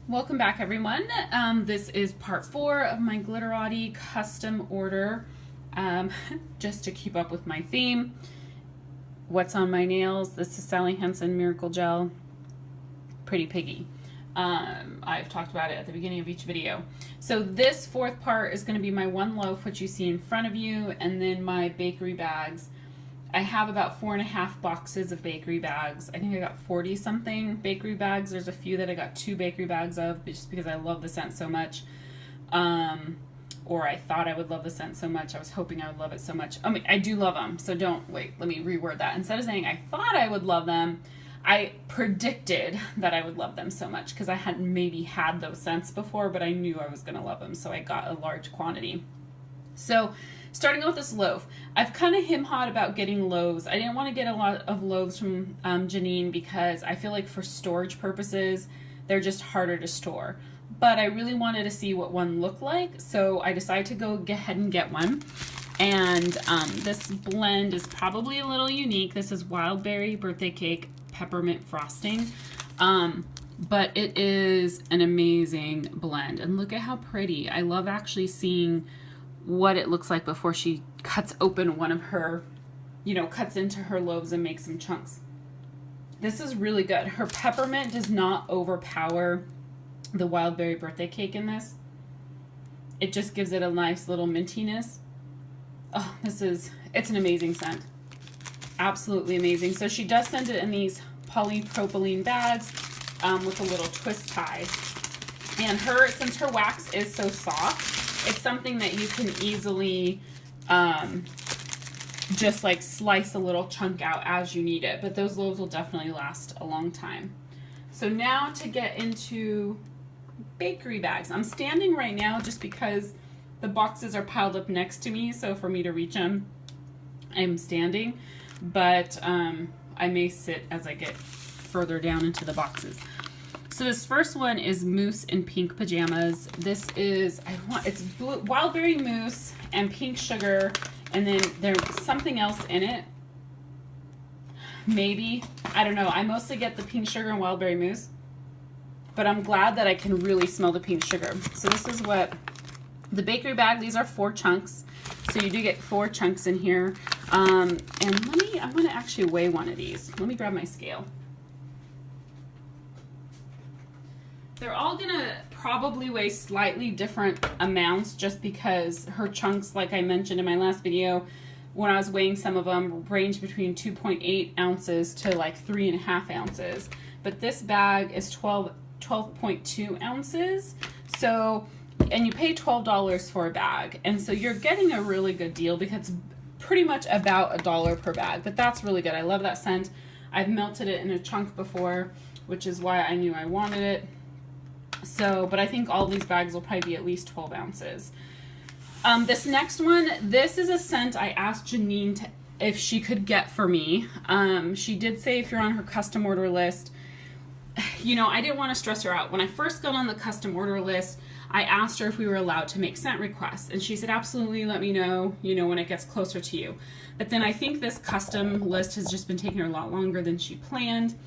Welcome back, everyone. This is part 4 of my Glitterati custom order. Just to keep up with my theme. What's on my nails? This is Sally Hansen Miracle Gel. Pretty piggy. I've talked about it at the beginning of each video. So this fourth part is going to be my one loaf, which you see in front of you, and then my bakery bags. I have about 4.5 boxes of bakery bags. I think I got 40 something bakery bags. There's a few that I got 2 bakery bags of just because I love the scent so much. Or I thought I would love the scent so much. I was hoping I would love it so much. I mean, I do love them. So let me reword that. Instead of saying I thought I would love them, I predicted that I would love them so much because I had maybe had those scents before, but I knew I was going to love them. So I got a large quantity. So starting out with this loaf, I've kind of him-hawed about getting loaves. I didn't want to get a lot of loaves from Janine because I feel like for storage purposes, they're just harder to store. But I really wanted to see what one looked like, so I decided to go ahead and get one. And this blend is probably a little unique. This is Wild Berry Birthday Cake Peppermint Frosting. But it is an amazing blend. And look at how pretty. I love actually seeing what it looks like before she cuts open one of her, cuts into her loaves and makes some chunks. This is really good. Her peppermint does not overpower the Wild Berry Birthday Cake in this. It just gives it a nice little mintiness. Oh, it's an amazing scent. Absolutely amazing. So she does send it in these polypropylene bags with a little twist tie. And since her wax is so soft, it's something that you can easily just like slice a little chunk out as you need it. But those loaves will definitely last a long time. So now to get into bakery bags. I'm standing right now just because the boxes are piled up next to me. So for me to reach them, I'm standing. But I may sit as I get further down into the boxes. So this first one is mousse in pink pajamas. This is, it's wild berry mousse and pink sugar, and then there's something else in it. Maybe, I don't know. I mostly get the pink sugar and wild berry mousse, but I'm glad that I can really smell the pink sugar. So this is what the bakery bag, these are 4 chunks. So you do get 4 chunks in here. And I'm gonna actually weigh one of these. Let me grab my scale. They're all gonna probably weigh slightly different amounts just because her chunks, like I mentioned in my last video, when I was weighing some of them, range between 2.8 ounces to like 3.5 ounces. But this bag is 12.2 ounces. So, and you pay $12 for a bag. And so you're getting a really good deal because it's pretty much about $1 per bag. But that's really good. I love that scent. I've melted it in a chunk before, which is why I knew I wanted it. So, but I think all these bags will probably be at least 12 ounces. This next one, this is a scent I asked Janine if she could get for me. She did say if you're on her custom order list, I didn't want to stress her out. When I first got on the custom order list, I asked her if we were allowed to make scent requests. And she said, absolutely, let me know, when it gets closer to you. But then I think this custom list has just been taking her a lot longer than she planned.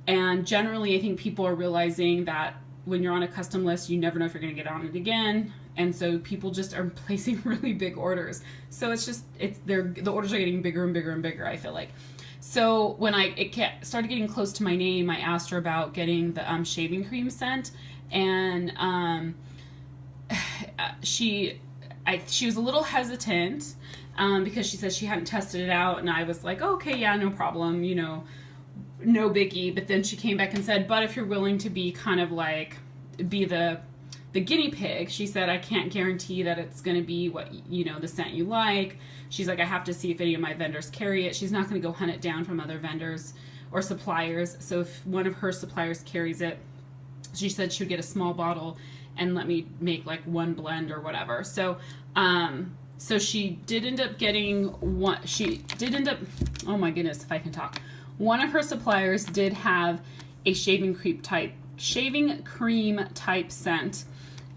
And generally, I think people are realizing that when you're on a custom list, you never know if you're going to get on it again. And so people just are placing really big orders. So the orders are getting bigger and bigger and bigger, I feel like. So when it started getting close to my name, I asked her about getting the shaving cream scent. And she was a little hesitant because she said she hadn't tested it out. And I was like, oh, okay, yeah, no problem, no biggie. But then she came back and said, but if you're willing to be kind of like be the guinea pig, she said, I can't guarantee that it's going to be what the scent you like. She's like, I have to see if any of my vendors carry it. She's not going to go hunt it down from other vendors or suppliers. So if one of her suppliers carries it, she said she would get a small bottle and let me make like one blend or whatever. So so she did end up getting one. Oh my goodness, if I can talk. One of her suppliers did have a shaving cream type scent,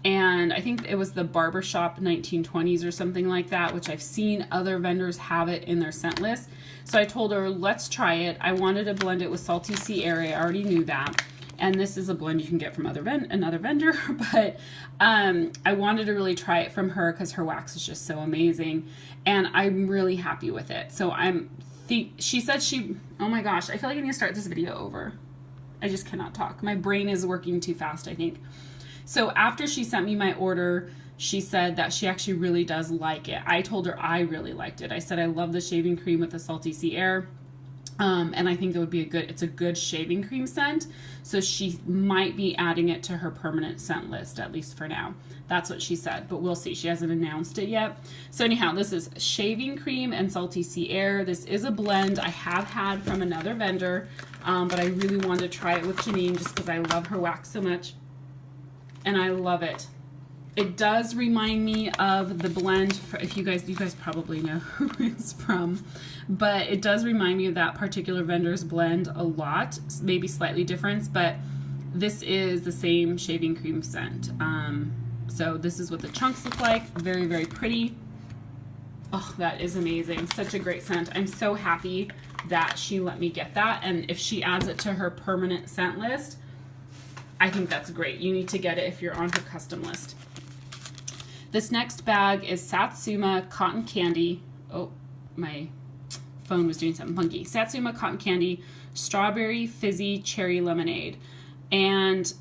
and I think it was the Barbershop 1920s or something like that, which I've seen other vendors have it in their scent list. So I told her, let's try it. I wanted to blend it with Salty Sea Area. I already knew that. And this is a blend you can get from another vendor, but I wanted to really try it from her because her wax is just so amazing, and I'm really happy with it. So she said oh my gosh, I feel like I need to start this video over. I just cannot talk. My brain is working too fast, I think. So after she sent me my order, she said that she actually really does like it. I told her I really liked it. I said I love the shaving cream with the salty sea air. And I think it's a good shaving cream scent. So she might be adding it to her permanent scent list, at least for now. That's what she said, but we'll see. She hasn't announced it yet. So anyhow, this is shaving cream and salty sea air. This is a blend I have had from another vendor, but I really wanted to try it with Janine just because I love her wax so much. And I love it. It does remind me of the blend, if you guys probably know who it's from, but it does remind me of that particular vendor's blend a lot, maybe slightly different, but this is the same shaving cream scent. So this is what the chunks look like. Very, very pretty. Oh, that is amazing. Such a great scent. I'm so happy that she let me get that, and if she adds it to her permanent scent list, I think that's great. You need to get it if you're on her custom list. This next bag is Satsuma Cotton Candy. Oh, my phone was doing something funky. Satsuma Cotton Candy Strawberry Fizzy Cherry Lemonade. And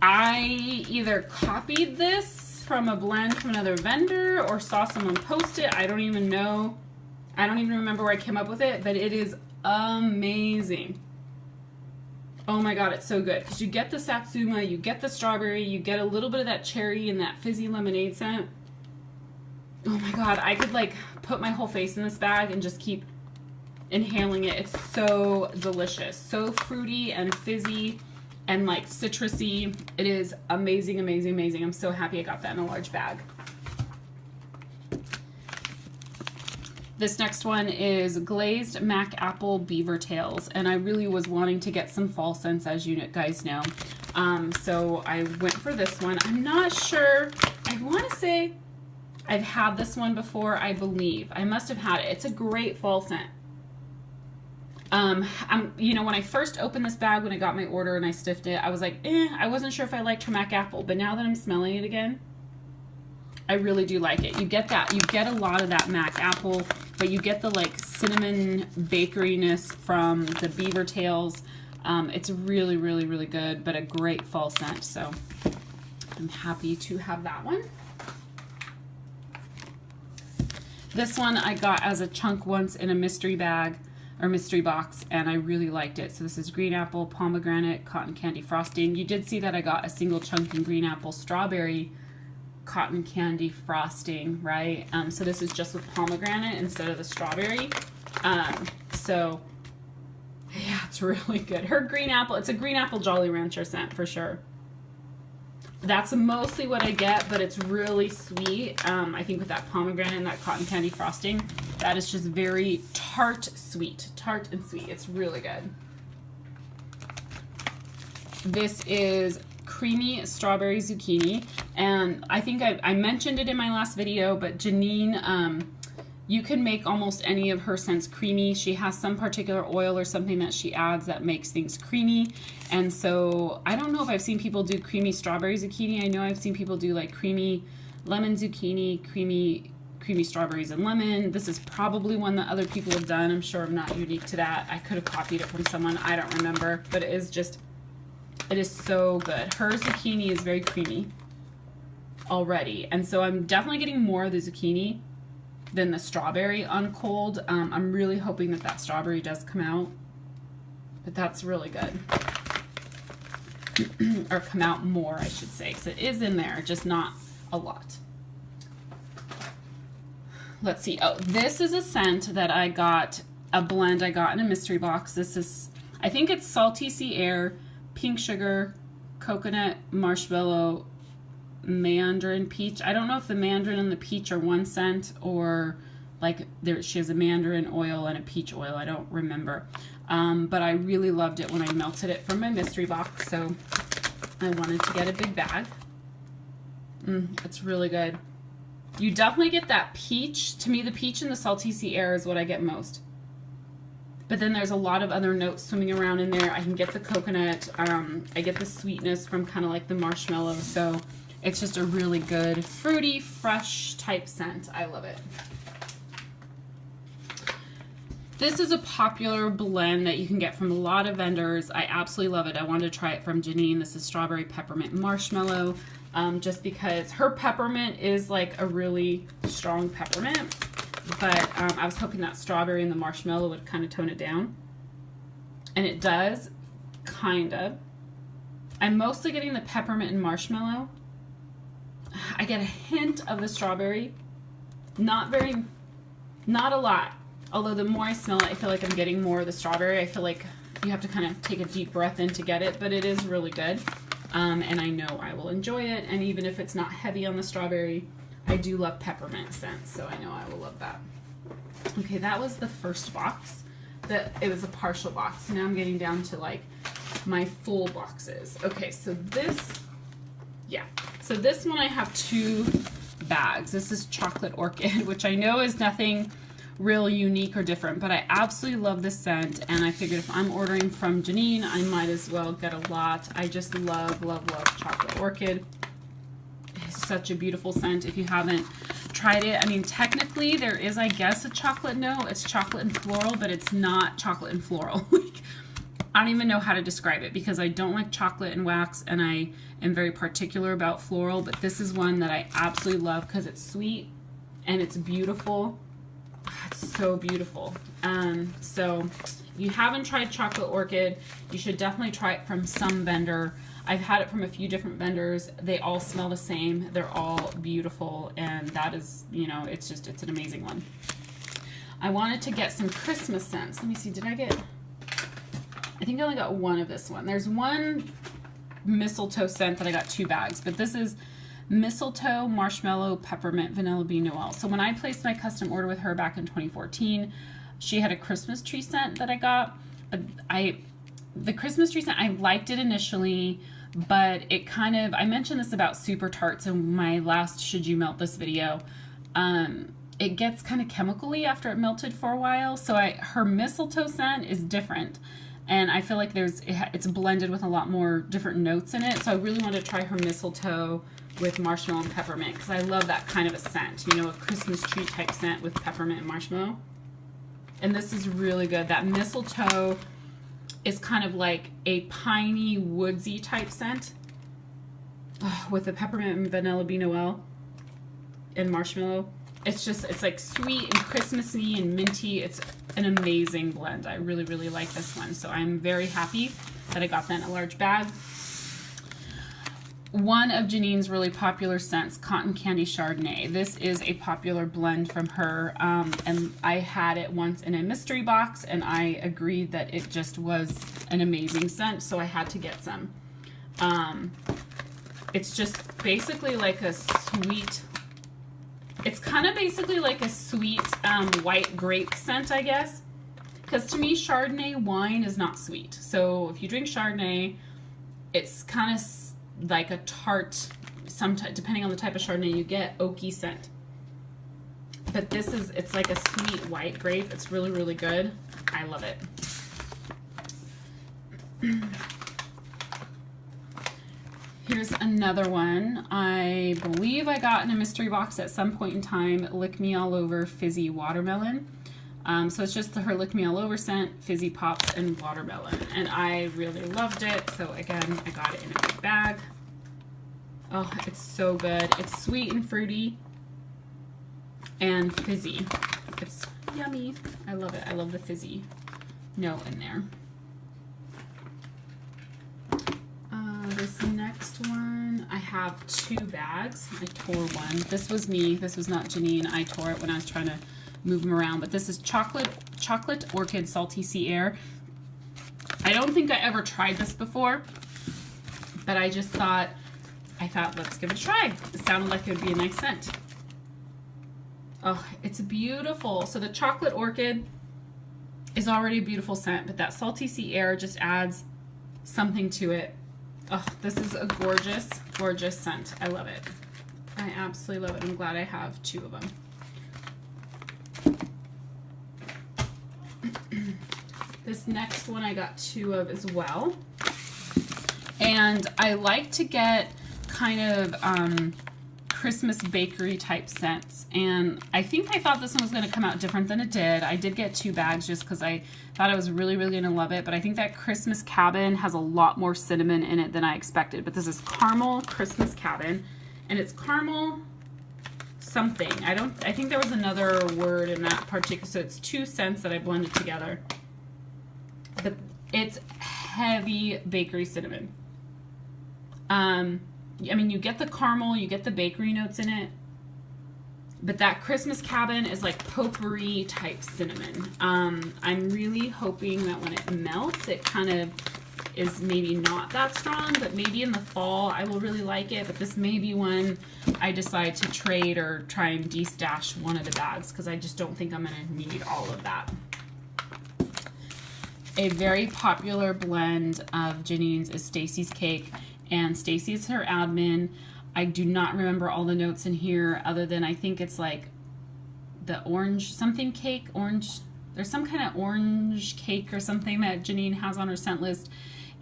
I either copied this from a blend from another vendor or saw someone post it. I don't even know. I don't even remember where I came up with it, but it is amazing. Oh my God, it's so good. Because you get the Satsuma, you get the strawberry, you get a little bit of that cherry and that fizzy lemonade scent. Oh my God, I could like put my whole face in this bag and just keep inhaling it. It's so delicious. So fruity and fizzy and like citrusy. It is amazing, amazing, amazing. I'm so happy I got that in a large bag. This next one is Glazed Mac Apple Beaver Tails, and I really was wanting to get some fall scents, as you guys know. So I went for this one. I'm not sure. I want to say I've had this one before, I believe. I must have had it. It's a great fall scent. You know, when I first opened this bag, when I got my order and I sniffed it, I was like, I wasn't sure if I liked her Mac Apple, but now that I'm smelling it again, I really do like it. You get a lot of that Mac Apple, but you get the like cinnamon bakeryness from the beaver tails. It's really, really, really good, but a great fall scent. So I'm happy to have that one. This one I got as a chunk once in a mystery bag or mystery box, and I really liked it. So this is green apple, pomegranate, cotton candy frosting. You did see that I got a single chunk in green apple strawberry cotton candy frosting, right? So this is just with pomegranate instead of the strawberry. So yeah, it's really good. Her green apple, it's a green apple Jolly Rancher scent for sure. That's mostly what I get, but it's really sweet. I think with that pomegranate and that cotton candy frosting, that is just very tart sweet, tart and sweet. It's really good. This is creamy strawberry zucchini, and I think I mentioned it in my last video, but Janine, you can make almost any of her scents creamy. She has some particular oil or something that she adds that makes things creamy, and so I don't know if I've seen people do creamy strawberry zucchini. I know I've seen people do like creamy lemon zucchini, creamy strawberries and lemon. This is probably one that other people have done. I'm sure I'm not unique to that. I could have copied it from someone. I don't remember, but it is so good. Her zucchini is very creamy already, and so I'm definitely getting more of the zucchini than the strawberry on cold. I'm really hoping that strawberry does come out, but that's really good. Or come out more, I should say, because it is in there, just not a lot. Let's see. Oh, this is a scent that I got, a blend I got in a mystery box. This is, I think it's Salty Sea Air, Pink Sugar, Coconut, Marshmallow, Mandarin, Peach. I don't know if the Mandarin and the Peach are one scent, or like she has a Mandarin oil and a peach oil. I don't remember. But I really loved it when I melted it from my mystery box, so I wanted to get a big bag. It's really good. You definitely get that peach. To me, the peach and the Salty Sea Air is what I get most. But then there's a lot of other notes swimming around in there. I can get the coconut. I get the sweetness from kind of like the marshmallow. So it's just a really good fruity, fresh type scent. I love it. This is a popular blend that you can get from a lot of vendors. I absolutely love it. I wanted to try it from Janine. This is strawberry peppermint marshmallow, just because her peppermint is like a really strong peppermint. But I was hoping that strawberry and the marshmallow would kind of tone it down. And it does, kind of. I'm mostly getting the peppermint and marshmallow. I get a hint of the strawberry. Not a lot. Although the more I smell it, I feel like I'm getting more of the strawberry. I feel like you have to kind of take a deep breath in to get it, but it is really good. And I know I will enjoy it. And even if it's not heavy on the strawberry, I do love peppermint scents, so I know I will love that. Okay, that was the first box. It was a partial box. Now I'm getting down to like my full boxes. Okay, so this one I have 2 bags. This is Chocolate Orchid, which I know is nothing real unique or different, but I absolutely love this scent, and I figured if I'm ordering from Janine, I might as well get a lot. I just love, love, love Chocolate Orchid. It's such a beautiful scent. If you haven't tried it, I mean, technically there is, I guess, a chocolate note. It's chocolate and floral, but it's not chocolate and floral. I don't even know how to describe it because I don't like chocolate and wax, and I am very particular about floral, but this is one that I absolutely love because it's sweet and it's beautiful. It's so beautiful. So if you haven't tried Chocolate Orchid, you should definitely try it from some vendor. I've had it from a few different vendors. They all smell the same. They're all beautiful, and that is, you know, it's an amazing one. I wanted to get some Christmas scents. Let me see, I think I only got one of this one. There's one mistletoe scent that I got 2 bags, but this is mistletoe, marshmallow, peppermint, vanilla bean Noel. So when I placed my custom order with her back in 2014, she had a Christmas tree scent that I got. The Christmas tree scent, I liked it initially, but it kind of, I mentioned this about Super Tarts in my last Should You Melt This video. It gets kind of chemically after it melted for a while. So her mistletoe scent is different. And I feel like it's blended with a lot more different notes in it. So I really want to try her mistletoe with marshmallow and peppermint because I love that kind of a scent. You know, a Christmas tree type scent with peppermint and marshmallow. And this is really good. That mistletoe is kind of like a piney, woodsy type scent with the peppermint and vanilla bean Noel and marshmallow. It's like sweet and Christmassy and minty. It's an amazing blend. I really, really like this one. So I'm very happy that I got that in a large bag. One of Janine's really popular scents, Cotton Candy Chardonnay. This is a popular blend from her, and I had it once in a mystery box, and I agreed that it just was an amazing scent, so I had to get some. It's just basically like a sweet, it's kind of basically like a sweet white grape scent, I guess, because to me Chardonnay wine is not sweet. So if you drink Chardonnay, it's kind of like a tart, depending on the type of Chardonnay you get, oaky scent. But this is, it's like a sweet white grape. It's really, really good. I love it. Here's another one. I believe I got in a mystery box at some point in time, Lick Me All Over Fizzy Watermelon. So it's just her Lick Me All Over scent, Fizzy Pops, and watermelon. And I really loved it. So again, I got it in a big bag. Oh, it's so good. It's sweet and fruity and fizzy. It's yummy. I love it. I love the fizzy note in there. This next one, I have 2 bags. I tore one. This was me. This was not Janine. I tore it when I was trying to move them around. But this is Chocolate Orchid Salty Sea Air. I don't think I ever tried this before, but I thought, let's give it a try. It sounded like it would be a nice scent. Oh, it's beautiful. So the Chocolate Orchid is already a beautiful scent, but that Salty Sea Air just adds something to it. Oh, this is a gorgeous, gorgeous scent. I love it. I absolutely love it. I'm glad I have 2 of them. This next one I got 2 of as well. And I like to get kind of Christmas bakery type scents. And I think I thought this one was going to come out different than it did. I did get 2 bags just because I thought I was really, really going to love it. But I think that Christmas Cabin has a lot more cinnamon in it than I expected. But this is Caramel Christmas Cabin. And it's caramel something. I think there was another word in that particular. So it's 2 scents that I blended together. But it's heavy bakery cinnamon. I mean, you get the caramel, you get the bakery notes in it, but that Christmas Cabin is like potpourri type cinnamon. I'm really hoping that when it melts, it kind of is maybe not that strong, but maybe in the fall I will really like it. But this may be when I decide to trade or try and de-stash one of the bags, because I just don't think I'm going to need all of that. A very popular blend of Janine's is Stacy's Cake, and Stacy is her admin. I do not remember all the notes in here other than I think it's like the orange something cake, orange, there's some kind of orange cake or something that Janine has on her scent list,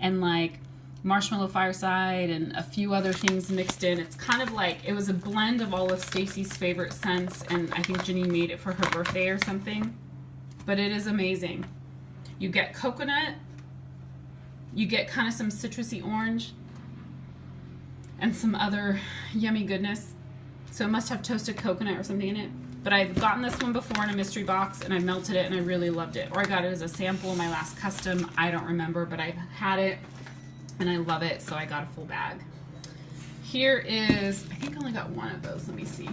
and like marshmallow fireside and a few other things mixed in. It's kind of like, it was a blend of all of Stacy's favorite scents, and I think Janine made it for her birthday or something, but it is amazing. You get coconut, you get kind of some citrusy orange, and some other yummy goodness. So it must have toasted coconut or something in it. But I've gotten this one before in a mystery box, and I melted it and I really loved it. Or I got it as a sample in my last custom. I don't remember, but I've had it and I love it, so I got a full bag. Here is, I think I only got 1 of those. Let me see.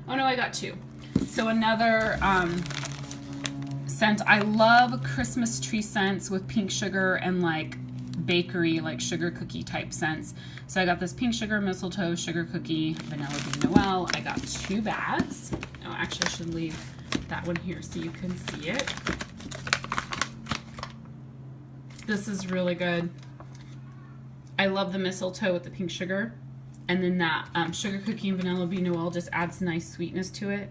Oh no, I got 2. So another scent. I love Christmas tree scents with pink sugar and like bakery, like sugar cookie type scents. So I got this pink sugar, mistletoe, sugar cookie, vanilla bean Noel. I got 2 bags. Oh, actually I should leave that one here so you can see it. This is really good. I love the mistletoe with the pink sugar. And then that sugar cookie and vanilla bean Noel just adds nice sweetness to it.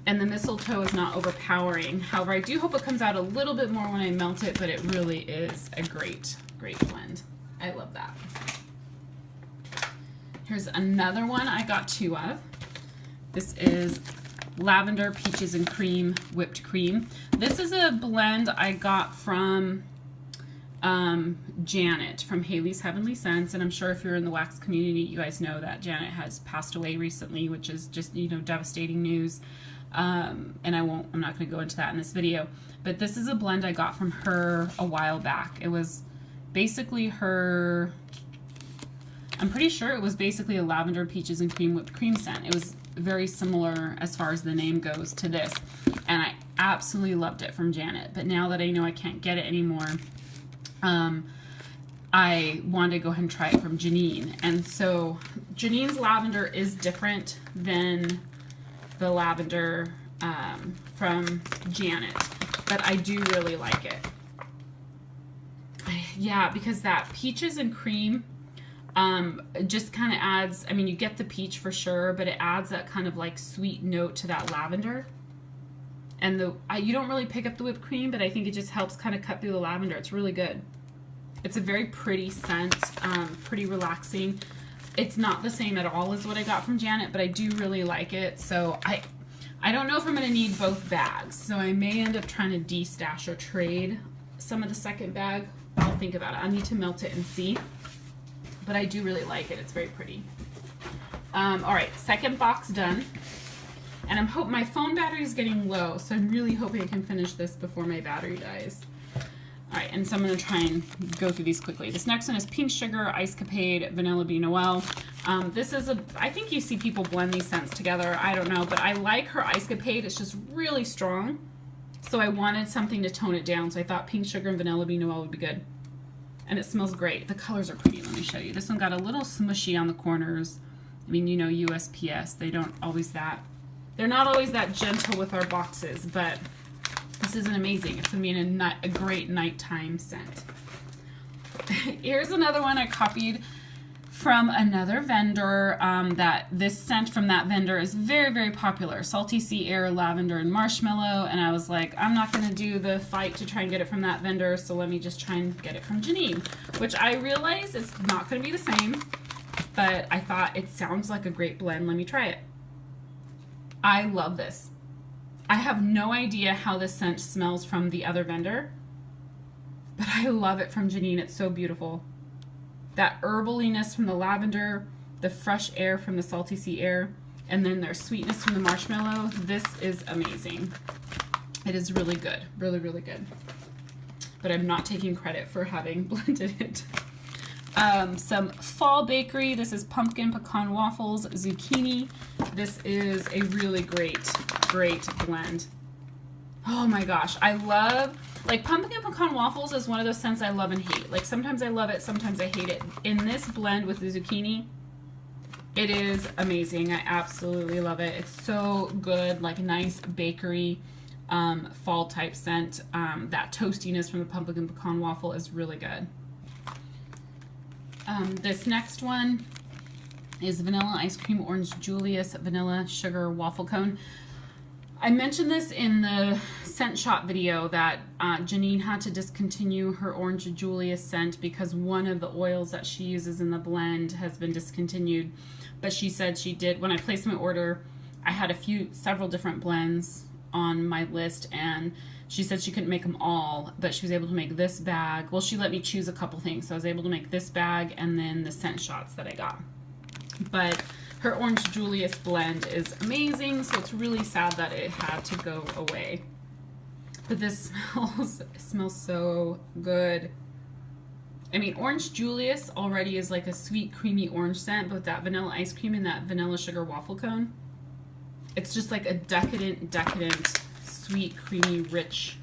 And the mistletoe is not overpowering. However, I do hope it comes out a little bit more when I melt it, but it really is a great, great blend. I love that. Here's another one I got 2 of. This is Lavender, Peaches, and Cream, Whipped Cream. This is a blend I got from Janet from Haley's Heavenly Scents, and I'm sure if you're in the wax community, you guys know that Janet has passed away recently, which is just, you know, devastating news. And I'm not going to go into that in this video, but this is a blend I got from her a while back. It was basically her, I'm pretty sure it was basically a lavender, peaches, and cream whipped cream scent. It was very similar as far as the name goes to this, and I absolutely loved it from Janet. But now that I know I can't get it anymore, I wanted to go ahead and try it from Janine. And so Janine's lavender is different than the lavender from Janet, but I do really like it. Yeah, because that peaches and cream just kind of adds, I mean, you get the peach for sure, but it adds that kind of like sweet note to that lavender. And you don't really pick up the whipped cream, but I think it just helps kind of cut through the lavender. It's really good. It's a very pretty scent, pretty relaxing. It's not the same at all as what I got from Janet, but I do really like it. So I don't know if I'm going to need both bags. So I may end up trying to de-stash or trade some of the second bag. I'll think about it. I need to melt it and see. But I do really like it. It's very pretty. All right, second box done. And I'm hoping my phone battery is getting low, so I'm really hoping I can finish this before my battery dies. All right, and so I'm going to try and go through these quickly. This next one is Pink Sugar, Ice Capade, Vanilla Bean Noel. This is I think you see people blend these scents together. I don't know, but I like her Ice Capade. It's just really strong. So I wanted something to tone it down, so I thought Pink Sugar and Vanilla Bean Noel would be good. And it smells great. The colors are pretty. Let me show you. This one got a little smushy on the corners. I mean, you know, USPS, they don't always that. They're not always that gentle with our boxes, but this is amazing. It's going to be a great nighttime scent. Here's another one I copied from another vendor. That this scent from that vendor is very, very popular. Salty Sea Air, Lavender, and Marshmallow. And I was like, I'm not going to do the fight to try and get it from that vendor, so let me just try and get it from Janine, which I realize is not going to be the same, but I thought it sounds like a great blend. Let me try it. I love this. I have no idea how this scent smells from the other vendor, but I love it from Janine. It's so beautiful. That herbaliness from the lavender, the fresh air from the Salty Sea Air, and then their sweetness from the marshmallow. This is amazing. It is really good. Really, really good. But I'm not taking credit for having blended it. Some fall bakery. This is pumpkin pecan waffles, zucchini. This is a really great blend. Oh my gosh, I love, like, pumpkin pecan waffles is one of those scents I love and hate. Like, sometimes I love it, sometimes I hate it. In this blend with the zucchini, it is amazing. I absolutely love it. It's so good, like nice bakery, fall type scent. That toastiness from the pumpkin pecan waffle is really good. This next one is vanilla ice cream orange Julius vanilla sugar waffle cone. I mentioned this in the scent shop video that Janine had to discontinue her orange Julius scent because one of the oils that she uses in the blend has been discontinued. But she said she did, when I placed my order, I had several different blends on my list, and she said she couldn't make them all, but she was able to make this bag. Well, she let me choose a couple things, so I was able to make this bag and then the scent shots that I got. But her orange Julius blend is amazing, so it's really sad that it had to go away. But this smells so good. I mean, orange Julius already is like a sweet, creamy orange scent, but with that vanilla ice cream and that vanilla sugar waffle cone, it's just like a decadent, sweet, creamy, rich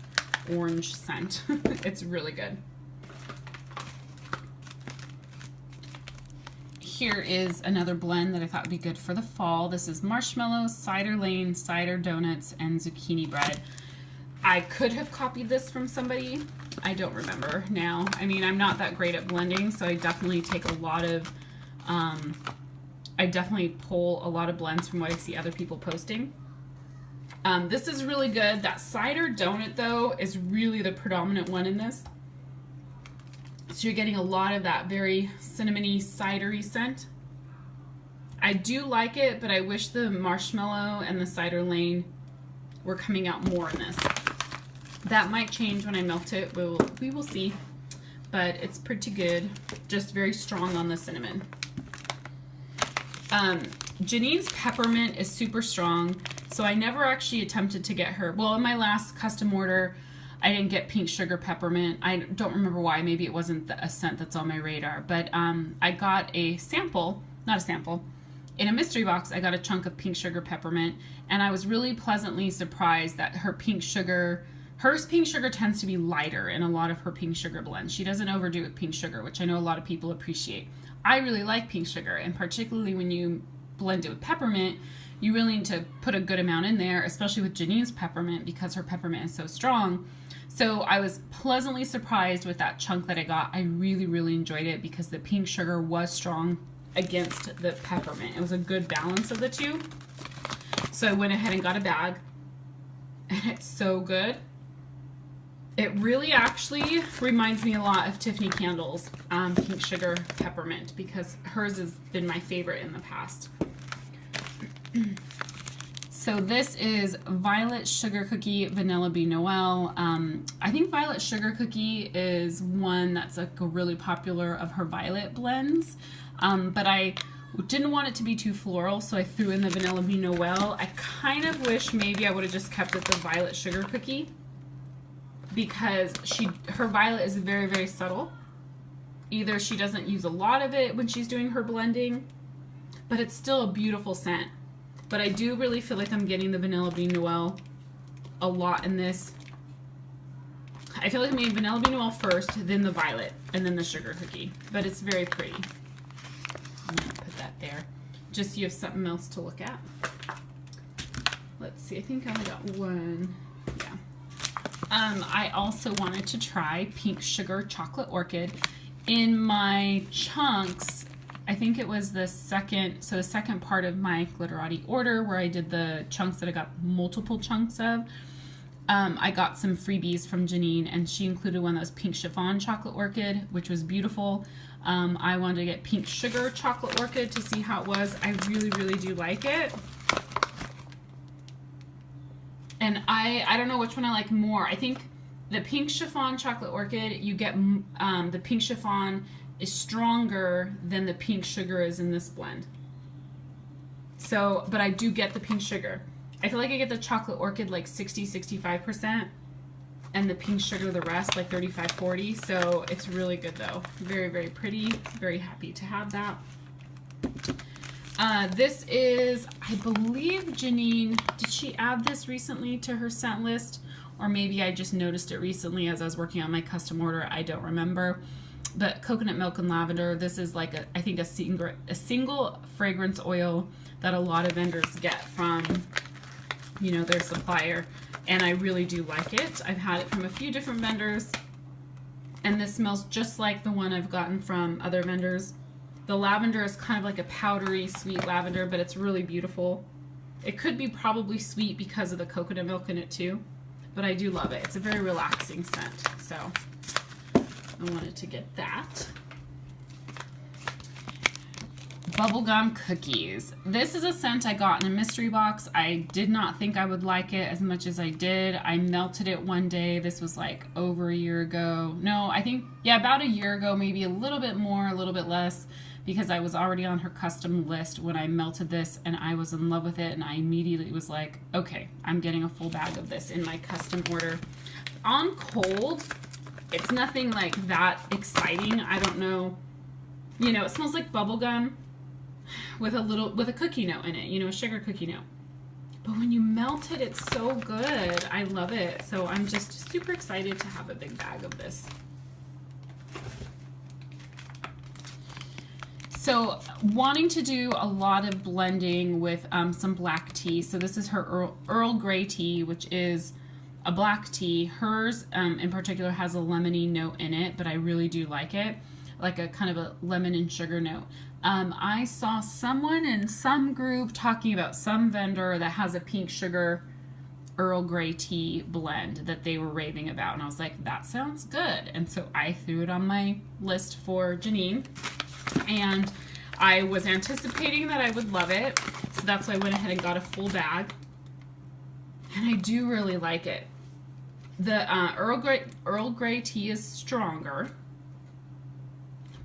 orange scent. It's really good. Here is another blend that I thought would be good for the fall. This is marshmallows, cider lane, cider donuts, and zucchini bread. I could have copied this from somebody. I don't remember now. I mean, I'm not that great at blending, so I definitely take a lot of, I definitely pull a lot of blends from what I see other people posting. This is really good. That cider donut, though, is really the predominant one in this. So you're getting a lot of that very cinnamony, cidery scent. I do like it, but I wish the marshmallow and the cider lane were coming out more in this. That might change when I melt it. We will see. But it's pretty good. Just very strong on the cinnamon. Janine's peppermint is super strong, so I never actually attempted to get her. Well, in my last custom order, I didn't get pink sugar peppermint. I don't remember why. Maybe it wasn't a scent that's on my radar. But I got a sample, not a sample, in a mystery box. I got a chunk of pink sugar peppermint, and I was really pleasantly surprised that her pink sugar tends to be lighter in a lot of her pink sugar blends. She doesn't overdo it with pink sugar, which I know a lot of people appreciate. I really like pink sugar, and particularly when you blend it with peppermint, you really need to put a good amount in there, especially with Janine's peppermint because her peppermint is so strong. So I was pleasantly surprised with that chunk that I got. I really, really enjoyed it because the pink sugar was strong against the peppermint. It was a good balance of the two. So I went ahead and got a bag, and it's so good. It really actually reminds me a lot of Tiffany Candle's pink sugar peppermint because hers has been my favorite in the past. So this is Violet Sugar Cookie Vanilla Bean Noel. I think Violet Sugar Cookie is one that's like a really popular of her Violet blends, but I didn't want it to be too floral, so I threw in the Vanilla Bean Noel. I kind of wish maybe I would have just kept it the Violet Sugar Cookie because her violet is very, very subtle. Either she doesn't use a lot of it when she's doing her blending, but it's still a beautiful scent. But I do really feel like I'm getting the Vanilla Bean Noel a lot in this. I feel like I made Vanilla Bean Noel first, then the violet, and then the sugar cookie. But it's very pretty. I'm going to put that there, just so you have something else to look at. Let's see, I think I only got one. Yeah. I also wanted to try Pink Sugar Chocolate Orchid. In my chunks, I think it was the second part of my Glitterati order where I did the chunks that I got multiple chunks of. I got some freebies from Janine, and she included one that was pink chiffon chocolate orchid, which was beautiful. I wanted to get pink sugar chocolate orchid to see how it was. I really, really do like it. And I don't know which one I like more. I think the pink chiffon chocolate orchid, you get the pink chiffon is stronger than the pink sugar is in this blend. So, but I do get the pink sugar. I feel like I get the chocolate orchid like 60-65%, and the pink sugar the rest, like 35-40. So it's really good though. Very, very pretty. Very happy to have that. This is, I believe Janine, did she add this recently to her scent list? Or maybe I just noticed it recently as I was working on my custom order. I don't remember. But coconut milk and lavender, this is like I think a single fragrance oil that a lot of vendors get from, you know, their supplier. And I really do like it. I've had it from a few different vendors. And this smells just like the one I've gotten from other vendors. The lavender is kind of like a powdery, sweet lavender, but it's really beautiful. It could be probably sweet because of the coconut milk in it too, but I do love it. It's a very relaxing scent, so I wanted to get that. Bubblegum cookies. This is a scent I got in a mystery box. I did not think I would like it as much as I did. I melted it one day. This was like over a year ago. No, I think, yeah, about a year ago, maybe a little bit more, a little bit less, because I was already on her custom list when I melted this, and I was in love with it, and I immediately was like, okay, I'm getting a full bag of this in my custom order. On cold, it's nothing like that exciting. I don't know. You know, it smells like bubblegum with a cookie note in it, you know, a sugar cookie note. But when you melt it, it's so good. I love it. So I'm just super excited to have a big bag of this. So wanting to do a lot of blending with some black tea. So this is her Earl Grey tea, which is a black tea. Hers in particular has a lemony note in it, but I really do like it. Like a kind of a lemon and sugar note. I saw someone in some group talking about some vendor that has a pink sugar Earl Grey tea blend that they were raving about. And I was like, that sounds good. And so I threw it on my list for Janine. And I was anticipating that I would love it. So that's why I went ahead and got a full bag. And I do really like it. The Earl Grey tea is stronger.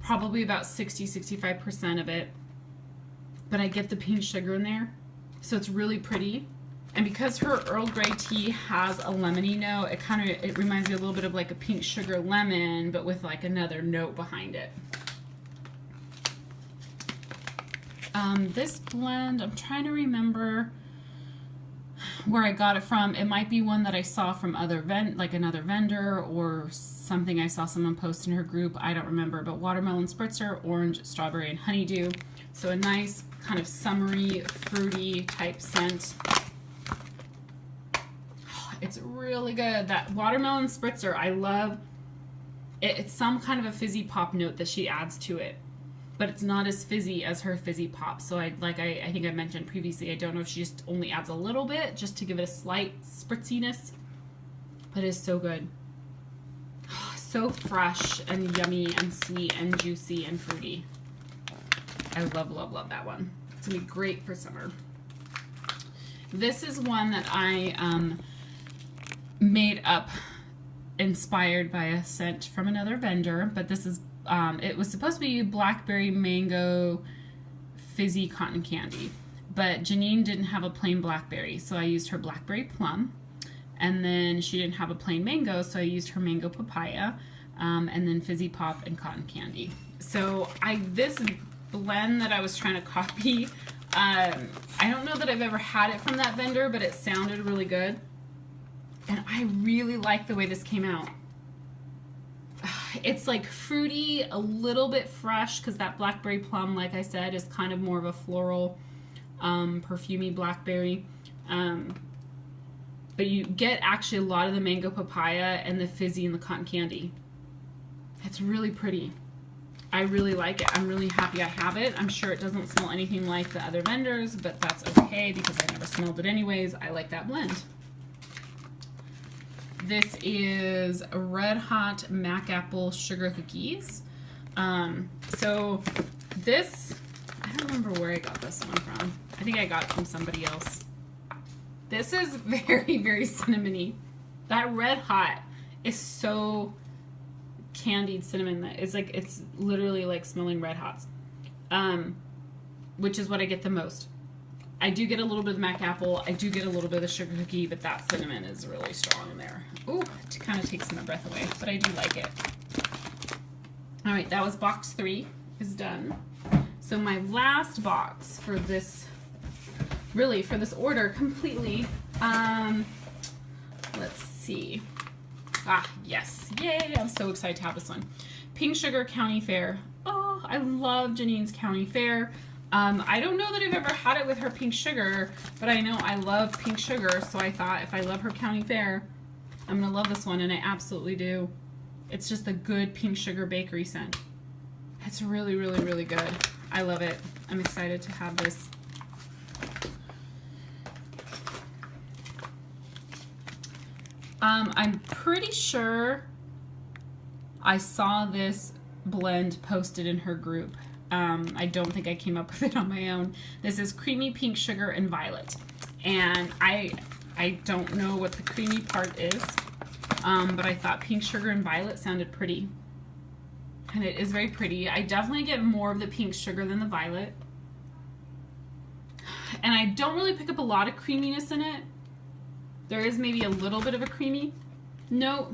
Probably about 60-65% of it. But I get the pink sugar in there. So it's really pretty. And because her Earl Grey tea has a lemony note, it reminds me a little bit of like a pink sugar lemon, but with like another note behind it. This blend, I'm trying to remember where I got it from. It might be one that I saw from another vendor, or something I saw someone post in her group. I don't remember, but watermelon spritzer, orange, strawberry, and honeydew. So a nice kind of summery, fruity type scent. It's really good. That watermelon spritzer, I love it. It's some kind of a fizzy pop note that she adds to it, but it's not as fizzy as her fizzy pop. So I think I mentioned previously, I don't know if she just only adds a little bit just to give it a slight spritziness, but it's so good. So fresh and yummy and sweet and juicy and fruity. I love, love, love that one. It's gonna be great for summer. This is one that I made up inspired by a scent from another vendor, but this is it was supposed to be blackberry mango fizzy cotton candy, but Janine didn't have a plain blackberry, so I used her blackberry plum, and then she didn't have a plain mango, so I used her mango papaya, and then fizzy pop and cotton candy. So this blend that I was trying to copy, I don't know that I've ever had it from that vendor, but it sounded really good, and I really like the way this came out. It's like fruity, a little bit fresh, because that blackberry plum, like I said, is kind of more of a floral, perfumey blackberry. But you get actually a lot of the mango papaya and the fizzy and the cotton candy. It's really pretty. I really like it. I'm really happy I have it. I'm sure it doesn't smell anything like the other vendors, but that's okay because I never smelled it anyways. I like that blend. This is Red Hot Mac Apple Sugar Cookies. So this, I don't remember where I got this one from. I think I got it from somebody else. This is very, very cinnamony. That Red Hot is so candied cinnamon that it's like, it's literally like smelling Red Hots, which is what I get the most. I do get a little bit of Mac Apple. I do get a little bit of the sugar cookie, but that cinnamon is really strong in there. Ooh, it kind of takes my breath away, but I do like it. All right, that was box 3 is done. So my last box for this, really for this order completely, let's see. Ah, yes, yay, I'm so excited to have this one. Pink Sugar County Fair. Oh, I love Janine's County Fair. I don't know that I've ever had it with her pink sugar, but I know I love pink sugar, so I thought if I love her County Fair, I'm gonna love this one, and I absolutely do. It's just a good pink sugar bakery scent. It's really, really, really good. I love it. I'm excited to have this. I'm pretty sure I saw this blend posted in her group. I don't think I came up with it on my own. This is Creamy Pink Sugar and Violet. And I don't know what the creamy part is, but I thought Pink Sugar and Violet sounded pretty. And it is very pretty. I definitely get more of the pink sugar than the violet. And I don't really pick up a lot of creaminess in it. There is maybe a little bit of a creamy note.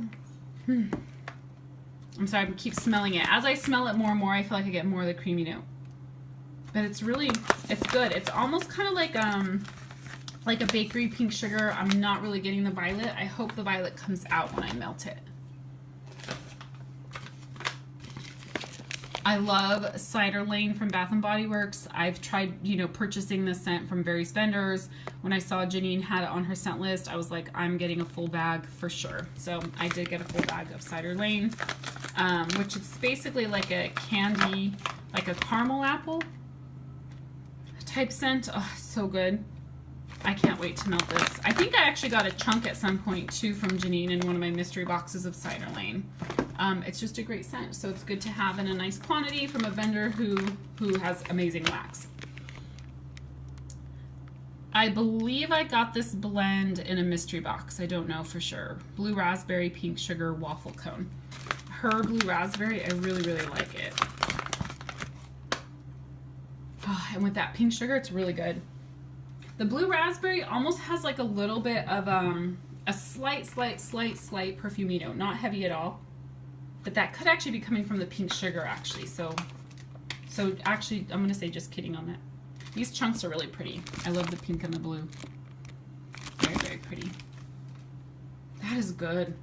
I'm sorry, I keep smelling it. As I smell it more and more, I feel like I get more of the creamy note. But it's really, it's good. It's almost kind of like a bakery pink sugar. I'm not really getting the violet. I hope the violet comes out when I melt it. I love Cider Lane from Bath & Body Works. I've tried, purchasing this scent from various vendors. When I saw Janine had it on her scent list, I was like, I'm getting a full bag for sure. So I did get a full bag of Cider Lane, which is basically like a candy, like a caramel apple type scent. Oh, so good. I can't wait to melt this. I think I actually got a chunk at some point too from Janine in one of my mystery boxes of Cider Lane. It's just a great scent, so it's good to have in a nice quantity from a vendor who has amazing wax. I believe I got this blend in a mystery box. I don't know for sure. Blue Raspberry Pink Sugar Waffle Cone. Her Blue Raspberry, I really, really like it. Oh, and with that pink sugar, it's really good. The Blue Raspberry almost has like a little bit of a slight perfumey note, not heavy at all. But that could actually be coming from the pink sugar, actually. So actually, I'm gonna say just kidding on that. These chunks are really pretty. I love the pink and the blue. Very, very pretty. That is good.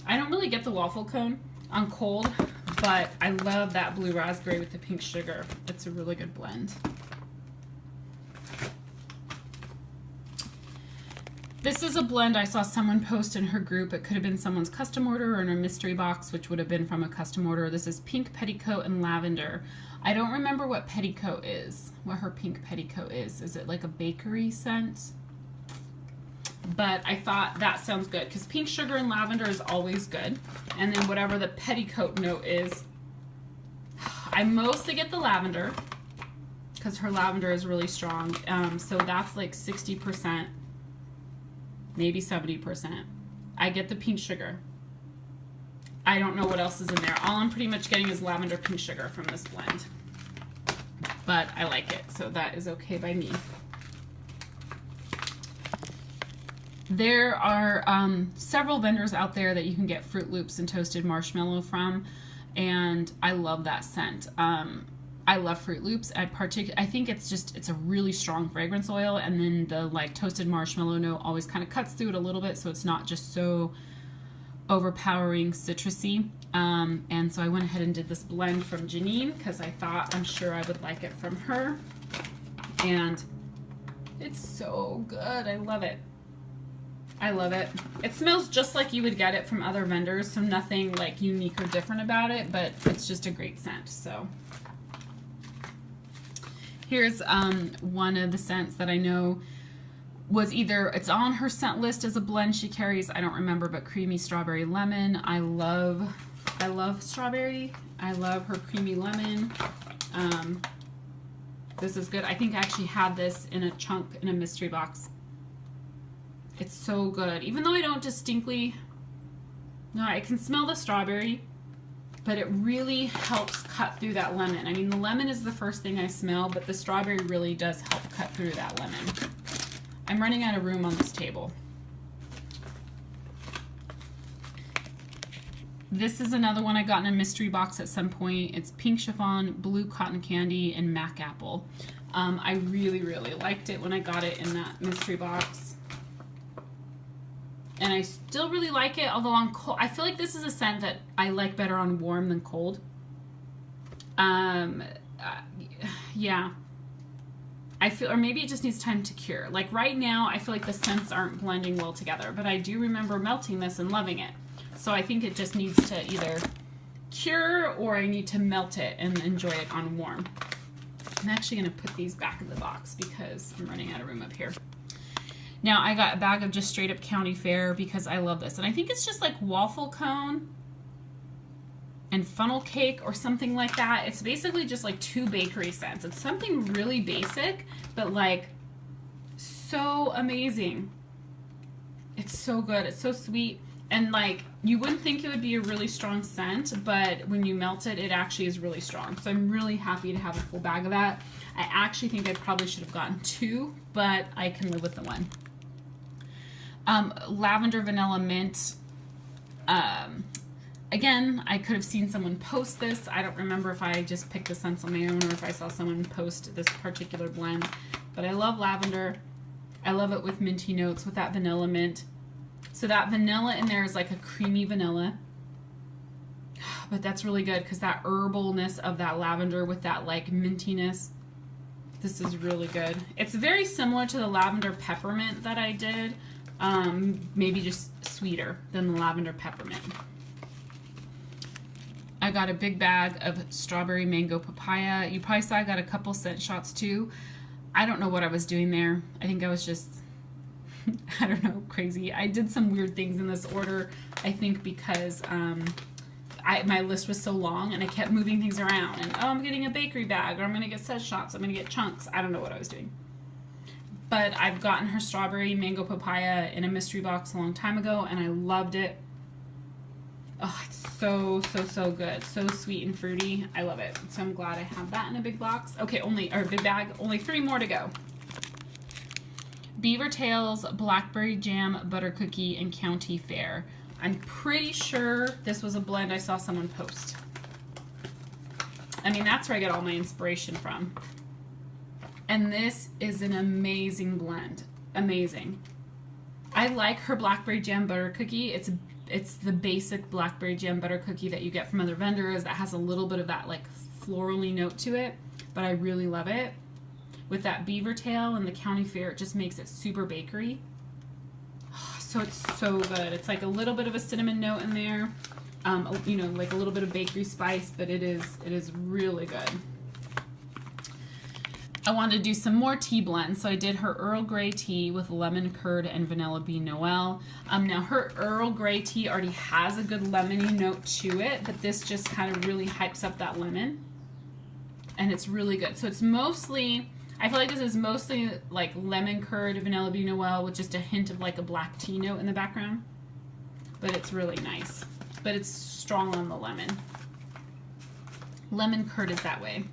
I don't really get the waffle cone on cold, but I love that Blue Raspberry with the pink sugar. It's a really good blend. This is a blend I saw someone post in her group. It could have been someone's custom order or in a mystery box, which would have been from a custom order. This is Pink Petticoat and Lavender. I don't remember what petticoat is, what her pink petticoat is. Is it like a bakery scent? But I thought that sounds good because pink sugar and lavender is always good. And then whatever the petticoat note is, I mostly get the lavender because her lavender is really strong. So that's like 60%. Maybe 70%. I get the pink sugar. I don't know what else is in there. All I'm pretty much getting is lavender pink sugar from this blend. But I like it, so that is okay by me. There are several vendors out there that you can get Fruit Loops and toasted marshmallow from, and I love that scent. I love Fruit Loops. I think it's a really strong fragrance oil, and then the like toasted marshmallow note always kind of cuts through it a little bit, so it's not just so overpowering citrusy. And so I went ahead and did this blend from Janine because I thought I'm sure I would like it from her, and it's so good. I love it. I love it. It smells just like you would get it from other vendors, so nothing like unique or different about it, but it's just a great scent. So here's one of the scents that I know was either, it's on her scent list as a blend she carries, I don't remember, but creamy strawberry lemon. I love strawberry. I love her creamy lemon. This is good. I think I actually had this in a chunk in a mystery box. It's so good. Even though I don't distinctly, no, I can smell the strawberry, but it really helps cut through that lemon. I mean, the lemon is the first thing I smell, but the strawberry really does help cut through that lemon. I'm running out of room on this table. This is another one I got in a mystery box at some point. It's pink chiffon, blue cotton candy, and mac apple. I really, really liked it when I got it in that mystery box. And I still really like it, although on cold, I feel like this is a scent that I like better on warm than cold. Yeah. I feel, or maybe it just needs time to cure. Like right now, I feel like the scents aren't blending well together, but I do remember melting this and loving it. So I think it just needs to either cure or I need to melt it and enjoy it on warm. I'm actually gonna put these back in the box because I'm running out of room up here. Now I got a bag of just straight up county fare because I love this. And I think it's just like waffle cone and funnel cake or something like that. It's basically just like 2 bakery scents. It's something really basic, but like so amazing. It's so good. It's so sweet. And like, you wouldn't think it would be a really strong scent, but when you melt it, it actually is really strong. So I'm really happy to have a full bag of that. I actually think I probably should have gotten 2, but I can live with the 1. Lavender vanilla mint. Again, I could have seen someone post this. I don't remember if I just picked the scents on my own or if I saw someone post this particular blend. But I love lavender. I love it with minty notes with that vanilla mint. So that vanilla in there is like a creamy vanilla. But that's really good because that herbalness of that lavender with that like mintiness. This is really good. It's very similar to the lavender peppermint that I did. Maybe just sweeter than the lavender peppermint. I got a big bag of strawberry mango papaya. You probably saw I got a couple scent shots too. I don't know what I was doing there. I think I was just, I don't know, crazy. I did some weird things in this order, I think because my list was so long and I kept moving things around. And oh, I'm getting a bakery bag, or I'm going to get scent shots, I'm going to get chunks. I don't know what I was doing. But I've gotten her strawberry mango papaya in a mystery box a long time ago, and I loved it. Oh, it's so, so, so good. So sweet and fruity. I love it. So I'm glad I have that in a big box. Okay, big bag. Only 3 more to go. Beaver Tails, Blackberry Jam, Butter Cookie, and County Fair. I'm pretty sure this was a blend I saw someone post. I mean, that's where I get all my inspiration from. And this is an amazing blend. Amazing. I like her Blackberry Jam Butter Cookie. It's the basic Blackberry Jam Butter Cookie that you get from other vendors that has a little bit of that like florally note to it, but I really love it. With that beaver tail and the County Fair, it just makes it super bakery. So it's so good. It's like a little bit of a cinnamon note in there, you know, like a little bit of bakery spice, but it is really good. I wanted to do some more tea blends, so I did her Earl Grey tea with lemon curd and vanilla bean Noel. Now her Earl Grey tea already has a good lemony note to it, but this just kind of really hypes up that lemon, and it's really good. So it's mostly, I feel like this is mostly like lemon curd, vanilla bean Noel with just a hint of like a black tea note in the background, but it's really nice. But it's strong on the lemon. Lemon curd is that way.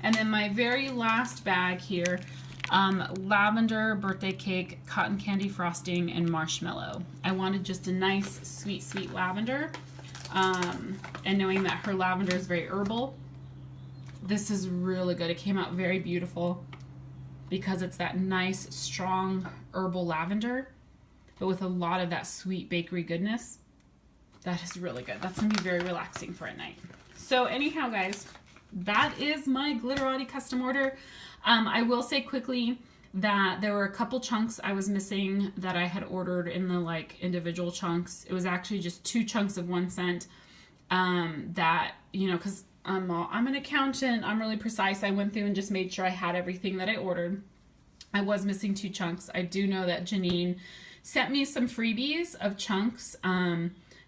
And then my very last bag here, lavender birthday cake, cotton candy frosting, and marshmallow. I wanted just a nice, sweet, sweet lavender. And knowing that her lavender is very herbal, this is really good. It came out very beautiful because it's that nice, strong herbal lavender, but with a lot of that sweet bakery goodness. That is really good. That's gonna be very relaxing for at night. So anyhow, guys, that is my Glitterati custom order. I will say quickly, that there were a couple chunks I was missing that I had ordered in the like individual chunks. It was actually just 2 chunks of 1 cent. That, you know, because I'm an accountant, I'm really precise. I went through and just made sure I had everything that I ordered. I was missing 2 chunks. I do know that Janine sent me some freebies of chunks.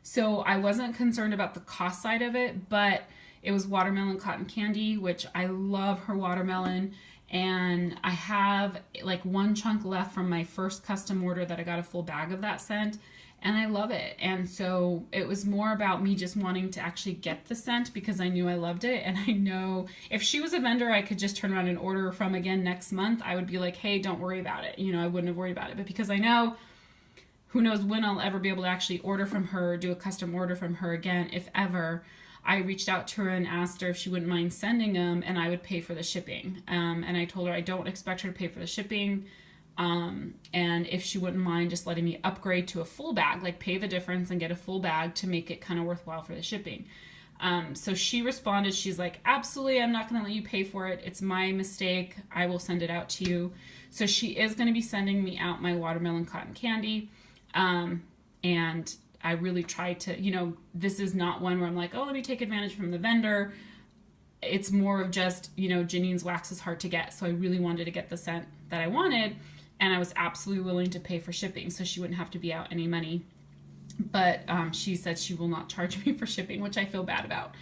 So I wasn't concerned about the cost side of it, but it was watermelon cotton candy, which I love her watermelon. And I have like 1 chunk left from my first custom order that I got a full bag of that scent. And I love it. And so it was more about me just wanting to actually get the scent because I knew I loved it. And I know if she was a vendor I could just turn around and order from again next month, I would be like, hey, don't worry about it. You know, I wouldn't have worried about it. But because I know, who knows when I'll ever be able to actually order from her, do a custom order from her again, if ever. I reached out to her and asked her if she wouldn't mind sending them and I would pay for the shipping. And I told her I don't expect her to pay for the shipping. And if she wouldn't mind just letting me upgrade to a full bag, like pay the difference and get a full bag to make it kind of worthwhile for the shipping. So she responded, she's like, absolutely, I'm not going to let you pay for it. It's my mistake. I will send it out to you. So she is going to be sending me out my watermelon cotton candy. And I really try to, you know, this is not one where I'm like, oh, let me take advantage from the vendor. It's more of just, you know, Janine's wax is hard to get. So I really wanted to get the scent that I wanted. And I was absolutely willing to pay for shipping so she wouldn't have to be out any money. But she said she will not charge me for shipping, which I feel bad about.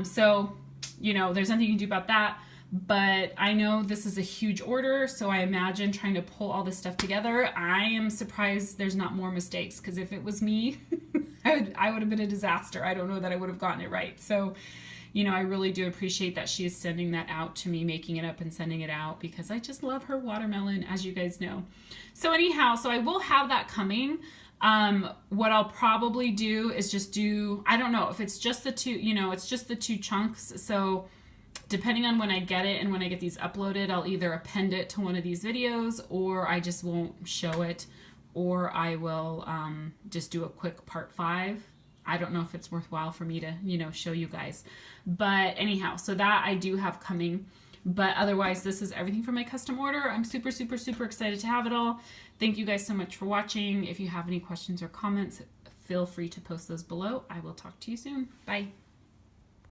So, you know, there's nothing you can do about that. But I know this is a huge order, so I imagine trying to pull all this stuff together. I am surprised there's not more mistakes, because if it was me, I would have been a disaster. I don't know that I would have gotten it right. So, you know, I really do appreciate that she is sending that out to me, making it up and sending it out, because I just love her watermelon, as you guys know. So anyhow, so I will have that coming. What I'll probably do is just do, I don't know if it's just the 2, you know, it's just the 2 chunks. So depending on when I get it and when I get these uploaded, I'll either append it to one of these videos, or I just won't show it, or I will just do a quick part 5. I don't know if it's worthwhile for me to, you know, show you guys. But anyhow, so that I do have coming. But otherwise, this is everything for my custom order. I'm super, super, super excited to have it all. Thank you guys so much for watching. If you have any questions or comments, feel free to post those below. I will talk to you soon. Bye.